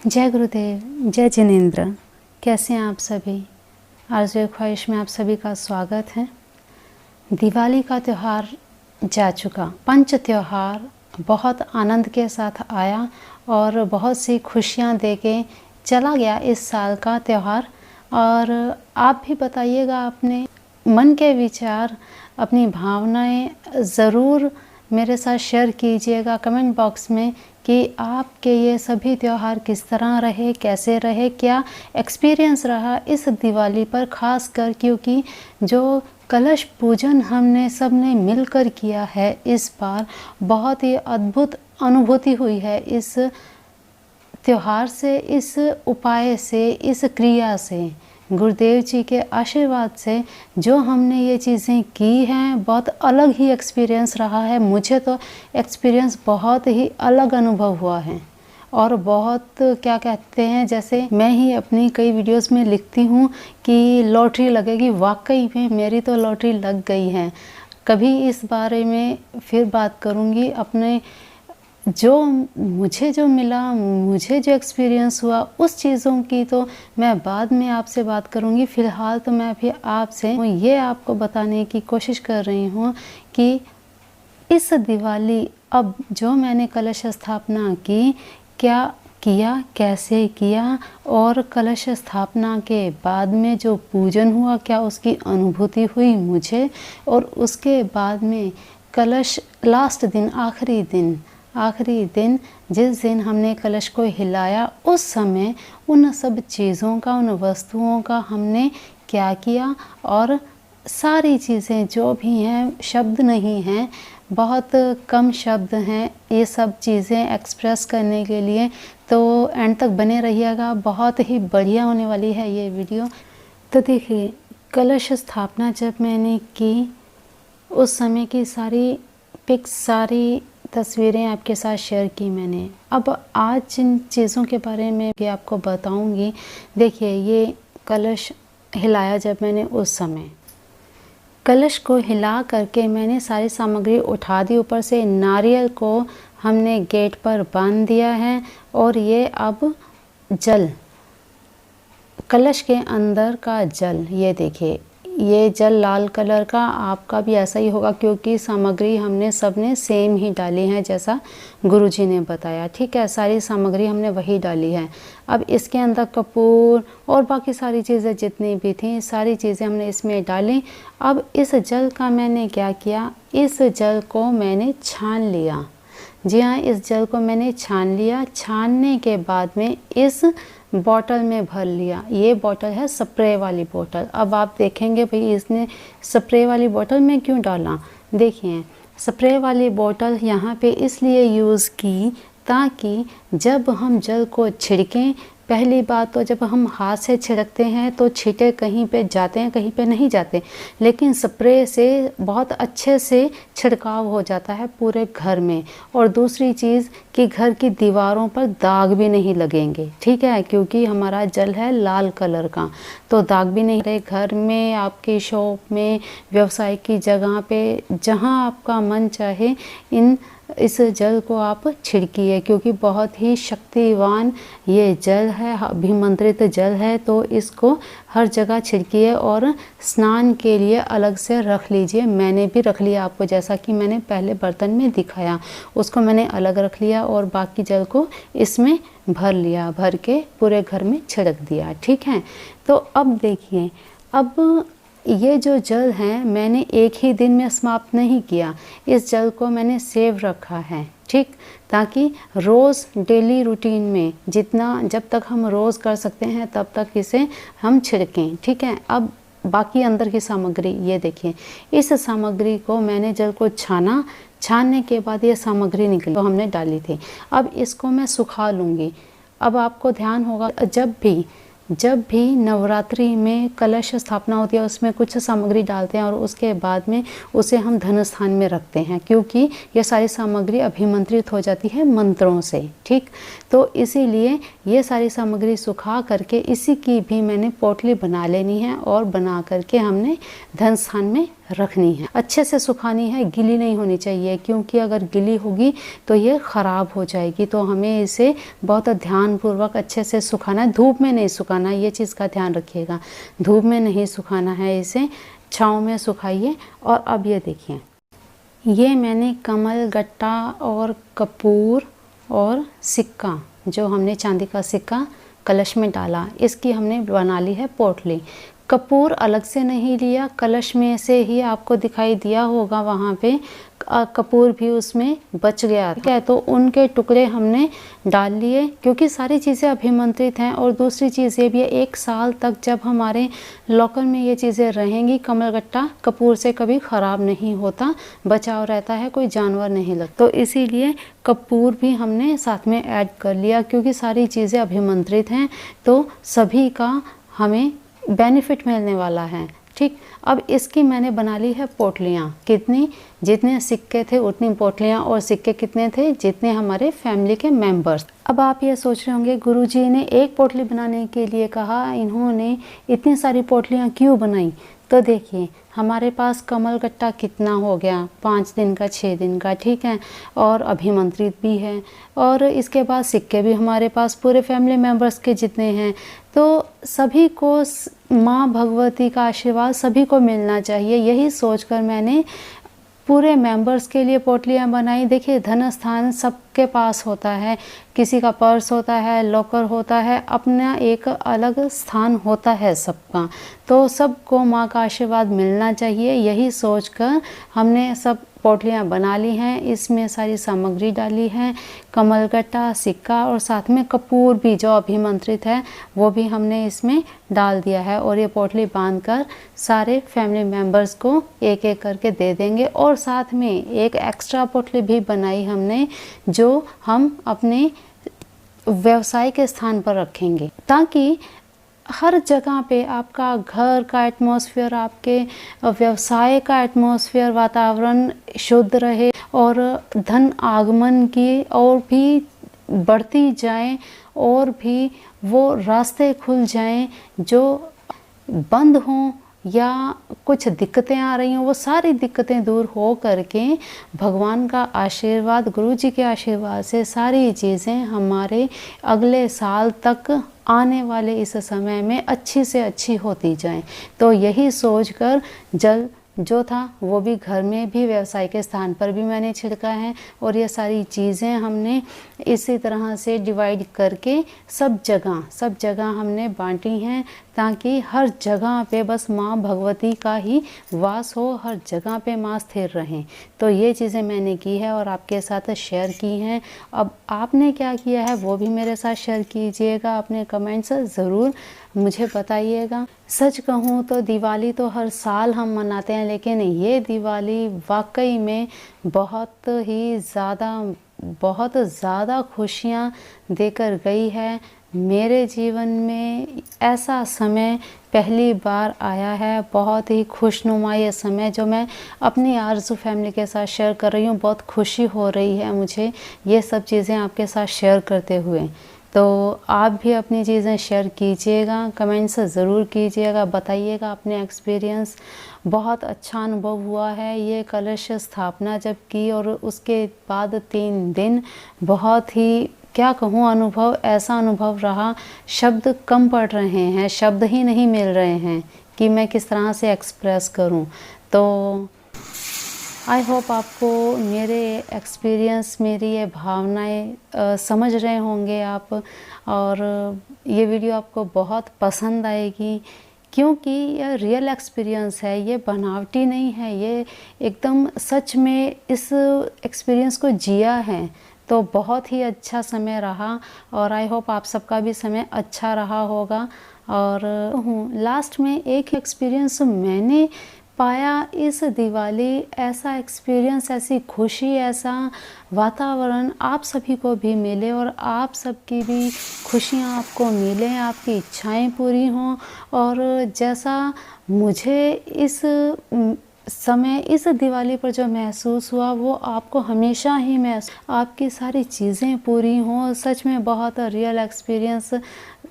जय गुरुदेव, जय जिनेंद्र। कैसे हैं आप सभी? आरज़ू ख्वाहिश में आप सभी का स्वागत है। दिवाली का त्यौहार जा चुका, पंच त्यौहार बहुत आनंद के साथ आया और बहुत सी खुशियां देके चला गया इस साल का त्यौहार। और आप भी बताइएगा अपने मन के विचार, अपनी भावनाएं ज़रूर मेरे साथ शेयर कीजिएगा कमेंट बॉक्स में कि आपके ये सभी त्यौहार किस तरह रहे, कैसे रहे, क्या एक्सपीरियंस रहा इस दिवाली पर, ख़ास कर क्योंकि जो कलश पूजन हमने सब ने मिलकर किया है इस बार, बहुत ही अद्भुत अनुभूति हुई है इस त्यौहार से, इस उपाय से, इस क्रिया से। गुरुदेव जी के आशीर्वाद से जो हमने ये चीज़ें की हैं, बहुत अलग ही एक्सपीरियंस रहा है। मुझे तो एक्सपीरियंस बहुत ही अलग अनुभव हुआ है और बहुत क्या कहते हैं, जैसे मैं ही अपनी कई वीडियोस में लिखती हूँ कि लॉटरी लगेगी, वाकई में मेरी तो लॉटरी लग गई है। कभी इस बारे में फिर बात करूँगी। अपने मुझे जो मिला, मुझे जो एक्सपीरियंस हुआ उस चीज़ों की तो मैं बाद में आपसे बात करूंगी। फ़िलहाल तो मैं भी आपसे ये आपको बताने की कोशिश कर रही हूँ कि इस दिवाली अब जो मैंने कलश स्थापना की, क्या किया, कैसे किया, और कलश स्थापना के बाद में जो पूजन हुआ, क्या उसकी अनुभूति हुई मुझे, और उसके बाद में कलश लास्ट दिन, आखिरी दिन जिस दिन हमने कलश को हिलाया, उस समय उन सब चीज़ों का, उन वस्तुओं का हमने क्या किया, और सारी चीज़ें जो भी हैं, शब्द नहीं हैं, बहुत कम शब्द हैं ये सब चीज़ें एक्सप्रेस करने के लिए। तो एंड तक बने रहिएगा, बहुत ही बढ़िया होने वाली है ये वीडियो। तो देखिए, कलश स्थापना जब मैंने की, उस समय की सारी पिक्स, सारी तस्वीरें आपके साथ शेयर की मैंने। अब आज जिन चीज़ों के बारे में भी आपको बताऊंगी, देखिए ये कलश हिलाया जब मैंने, उस समय कलश को हिला करके मैंने सारी सामग्री उठा दी। ऊपर से नारियल को हमने गेट पर बांध दिया है और ये अब जल, कलश के अंदर का जल, ये देखिए ये जल लाल कलर का, आपका भी ऐसा ही होगा क्योंकि सामग्री हमने सब ने सेम ही डाली है जैसा गुरुजी ने बताया। ठीक है, सारी सामग्री हमने वही डाली है। अब इसके अंदर कपूर और बाकी सारी चीज़ें जितनी भी थी, सारी चीज़ें हमने इसमें डाली। अब इस जल का मैंने क्या किया, इस जल को मैंने छान लिया। जी हाँ, इस जल को मैंने छान लिया। छानने के बाद में इस बॉटल में भर लिया। ये बॉटल है स्प्रे वाली बॉटल। अब आप देखेंगे भाई इसने स्प्रे वाली बॉटल में क्यों डाला। देखिए, स्प्रे वाली बॉटल यहाँ पे इसलिए यूज़ की ताकि जब हम जल को छिड़कें, पहली बात तो जब हम हाथ से छिड़कते हैं तो छींटे कहीं पे जाते हैं, कहीं पे नहीं जाते, लेकिन स्प्रे से बहुत अच्छे से छिड़काव हो जाता है पूरे घर में। और दूसरी चीज़ कि घर की दीवारों पर दाग भी नहीं लगेंगे। ठीक है, क्योंकि हमारा जल है लाल कलर का, तो दाग भी नहीं रहे। घर में, आपकी शॉप में, व्यवसाय की जगह पे, जहाँ आपका मन चाहे इस जल को आप छिड़किए, क्योंकि बहुत ही शक्तिवान ये जल है, अभिमंत्रित जल है। तो इसको हर जगह छिड़किए और स्नान के लिए अलग से रख लीजिए। मैंने भी रख लिया आपको, जैसा कि मैंने पहले बर्तन में दिखाया, उसको मैंने अलग रख लिया और बाकी जल को इसमें भर लिया, भर के पूरे घर में छिड़क दिया। ठीक है, तो अब देखिए, अब ये जो जल है मैंने एक ही दिन में समाप्त नहीं किया, इस जल को मैंने सेव रखा है। ठीक, ताकि रोज़ डेली रूटीन में जितना, जब तक हम रोज़ कर सकते हैं तब तक इसे हम छिड़कें। ठीक है, अब बाकी अंदर की सामग्री, ये देखिए, इस सामग्री को मैंने जल को छाना। छानने के बाद ये सामग्री निकली तो हमने डाली थी। अब इसको मैं सुखा लूँगी। अब आपको ध्यान होगा, जब भी नवरात्रि में कलश स्थापना होती है उसमें कुछ सामग्री डालते हैं और उसके बाद में उसे हम धन स्थान में रखते हैं, क्योंकि ये सारी सामग्री अभिमंत्रित हो जाती है मंत्रों से। ठीक, तो इसीलिए ये सारी सामग्री सुखा करके इसी की भी मैंने पोटली बना लेनी है और बना करके हमने धन स्थान में रखनी है, अच्छे से सुखानी है, गीली नहीं होनी चाहिए, क्योंकि अगर गीली होगी तो ये ख़राब हो जाएगी। तो हमें इसे बहुत ध्यानपूर्वक अच्छे से सुखाना है, धूप में नहीं सुखाना है, ये चीज़ का ध्यान रखिएगा। धूप में नहीं सुखाना है, इसे छाँव में सुखाइए। और अब ये देखिए, ये मैंने कमल गट्टा और कपूर और सिक्का, जो हमने चांदी का सिक्का कलश में डाला, इसकी हमने बना ली है पोटली। कपूर अलग से नहीं लिया, कलश में से ही आपको दिखाई दिया होगा, वहाँ पे कपूर भी उसमें बच गया था, तो उनके टुकड़े हमने डाल लिए, क्योंकि सारी चीज़ें अभिमंत्रित हैं। और दूसरी चीज़ ये भी है, 1 साल तक जब हमारे लॉकर में ये चीज़ें रहेंगी, कमलगट्टा कपूर से कभी ख़राब नहीं होता, बचाव रहता है, कोई जानवर नहीं लगता। तो इसीलिए कपूर भी हमने साथ में ऐड कर लिया, क्योंकि सारी चीज़ें अभिमंत्रित हैं, तो सभी का हमें बेनिफिट मिलने वाला है। ठीक, अब इसकी मैंने बना ली है पोटलियाँ। कितनी? जितने सिक्के थे उतनी पोटलियाँ, और सिक्के कितने थे? जितने हमारे फैमिली के मेंबर्स। अब आप ये सोच रहे होंगे, गुरुजी ने एक पोटली बनाने के लिए कहा, इन्होंने इतनी सारी पोटलियाँ क्यों बनाई? तो देखिए, हमारे पास कमलगट्टा कितना हो गया, 5 दिन का, 6 दिन का, ठीक है, और अभिमंत्रित भी है। और इसके बाद सिक्के भी हमारे पास पूरे फैमिली मेम्बर्स के जितने हैं, तो सभी को माँ भगवती का आशीर्वाद सभी को मिलना चाहिए। यही सोचकर मैंने पूरे मेंबर्स के लिए पोटलियाँ बनाई। देखिए, धन स्थान सबके पास होता है, किसी का पर्स होता है, लॉकर होता है, अपना एक अलग स्थान होता है सबका, तो सबको माँ का आशीर्वाद मिलना चाहिए। यही सोचकर हमने सब पोटलियाँ बना ली हैं। इसमें सारी सामग्री डाली है, कमलगट्टा, सिक्का, और साथ में कपूर भी जो अभिमंत्रित है वो भी हमने इसमें डाल दिया है। और ये पोटली बांधकर सारे फैमिली मेम्बर्स को एक एक करके दे देंगे। और साथ में एक एक्स्ट्रा पोटली भी बनाई हमने, जो हम अपने व्यवसाय के स्थान पर रखेंगे, ताकि हर जगह पे आपका घर का एटमॉस्फेयर, आपके व्यवसाय का एटमॉस्फेयर, वातावरण शुद्ध रहे, और धन आगमन की और भी बढ़ती जाए, और भी वो रास्ते खुल जाएं जो बंद हों या कुछ दिक्कतें आ रही हों, वो सारी दिक्कतें दूर हो करके भगवान का आशीर्वाद, गुरु जी के आशीर्वाद से सारी चीज़ें हमारे अगले साल तक आने वाले इस समय में अच्छी से अच्छी होती जाएं। तो यही सोचकर जल जो था वो भी घर में भी, व्यवसाय के स्थान पर भी मैंने छिड़का है। और ये सारी चीज़ें हमने इसी तरह से डिवाइड करके सब जगह हमने बांटी हैं, ताकि हर जगह पे बस माँ भगवती का ही वास हो, हर जगह पे माँ स्थिर रहें। तो ये चीज़ें मैंने की है और आपके साथ शेयर की हैं। अब आपने क्या किया है वो भी मेरे साथ शेयर कीजिएगा, अपने कमेंट्स ज़रूर मुझे बताइएगा। सच कहूँ तो दिवाली तो हर साल हम मनाते हैं, लेकिन ये दिवाली वाकई में बहुत ज़्यादा खुशियाँ देकर गई है। मेरे जीवन में ऐसा समय पहली बार आया है, बहुत ही खुशनुमा ये समय, जो मैं अपनी आरज़ू फैमिली के साथ शेयर कर रही हूँ। बहुत खुशी हो रही है मुझे ये सब चीज़ें आपके साथ शेयर करते हुए। तो आप भी अपनी चीज़ें शेयर कीजिएगा, कमेंट्स ज़रूर कीजिएगा, बताइएगा अपने एक्सपीरियंस। बहुत अच्छा अनुभव हुआ है ये कलश स्थापना जब की, और उसके बाद 3 दिन बहुत ही, क्या कहूँ, अनुभव, ऐसा अनुभव रहा, शब्द कम पड़ रहे हैं, शब्द ही नहीं मिल रहे हैं कि मैं किस तरह से एक्सप्रेस करूँ। तो आई होप आपको मेरे एक्सपीरियंस, मेरी ये भावनाएं समझ रहे होंगे आप, और ये वीडियो आपको बहुत पसंद आएगी, क्योंकि यह रियल एक्सपीरियंस है, ये बनावटी नहीं है, ये एकदम सच में इस एक्सपीरियंस को जिया है। तो बहुत ही अच्छा समय रहा, और आई होप आप सबका भी समय अच्छा रहा होगा। और लास्ट में एक एक्सपीरियंस मैंने पाया इस दिवाली, ऐसा एक्सपीरियंस, ऐसी खुशी, ऐसा वातावरण आप सभी को भी मिले, और आप सबकी भी खुशियाँ आपको मिलें, आपकी इच्छाएं पूरी हों। और जैसा मुझे इस समय, इस दिवाली पर जो महसूस हुआ, वो आपको हमेशा ही आपकी सारी चीज़ें पूरी हों। सच में बहुत रियल एक्सपीरियंस।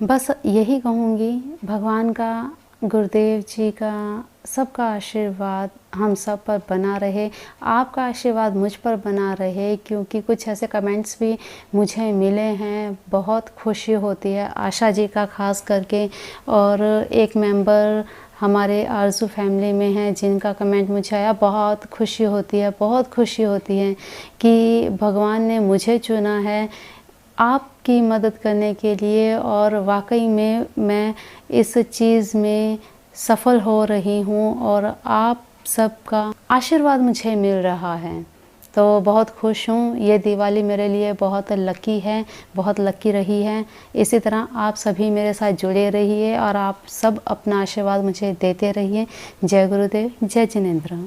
बस यही कहूँगी, भगवान का गुरुदेव जी का सबका आशीर्वाद हम सब पर बना रहे, आपका आशीर्वाद मुझ पर बना रहे, क्योंकि कुछ ऐसे कमेंट्स भी मुझे मिले हैं, बहुत खुशी होती है। आशा जी का ख़ास करके, और एक मेंबर हमारे आरज़ू फैमिली में है जिनका कमेंट मुझे आया, बहुत खुशी होती है, बहुत खुशी होती है कि भगवान ने मुझे चुना है आपकी मदद करने के लिए, और वाकई में मैं इस चीज़ में सफल हो रही हूँ और आप सबका आशीर्वाद मुझे मिल रहा है। तो बहुत खुश हूँ। ये दिवाली मेरे लिए बहुत लकी है, बहुत लकी रही है। इसी तरह आप सभी मेरे साथ जुड़े रहिए और आप सब अपना आशीर्वाद मुझे देते रहिए। जय गुरुदेव, जय जिनेंद्र।